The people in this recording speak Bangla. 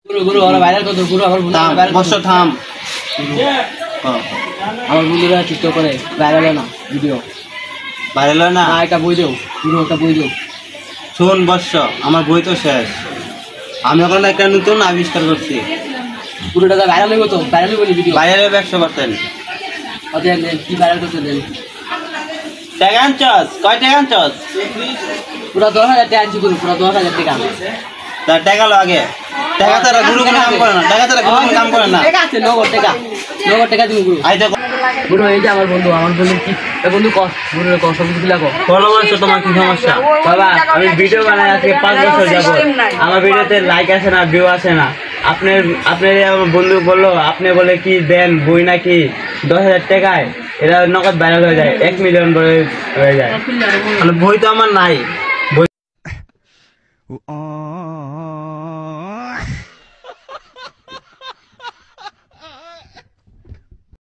গুরু গুরু ওরা ভাইরাল কত গুরু আমার বন্ধু থাম ভাইরাল বর্ষ থাম। আমার বন্ধুরা টিকটক করে ভাইরাল হয় না ভিডিও ভাইরাল হয় না? না একটা বই দেও গুরু একটা বই দেও শোন বর্ষ, আমার বই তো শেষ, আমি এখন একটা নতুন আবিষ্কার করছি। পুরোটা ভাইরাল হইব তো ভাইরাল হইব ভিডিও ভাইরাল 100%। দেন দেন কি ভাইরাল করতে দেন টাকা আনছস? কয় টাকা আনছস? পুরো 10,000 টাকা আনছি গুরু পুরো 10,000 টাকা তা টাকা লো আগে। টাকা তারা গুরু কোনো কাম করে না, টাকা তারা গুরু কোনো কাম করে না। টাকা আছে নগদ টাকা দিন গুরু আই দেখো গুরু এই যে আমার বন্ধু কি বন্ধু কস গুরু কস সব কিছু লাগো ফলোয়ার্স, তোমার কি সমস্যা? বাবা আমি ভিডিও বানাই আজকে 5 বছর যাব, আমার ভিডিওতে লাইক আসে না, ভিউ আসে না। আপনার আমার বন্ধু বললো, আপনি বলে কি দেন বই নাকি 10,000 টাকায়, এরা নগদ ভাইরাল হয়ে যায়, 1 মিলিয়ন হয়ে যায়। মানে বই তো আমার নাই। বই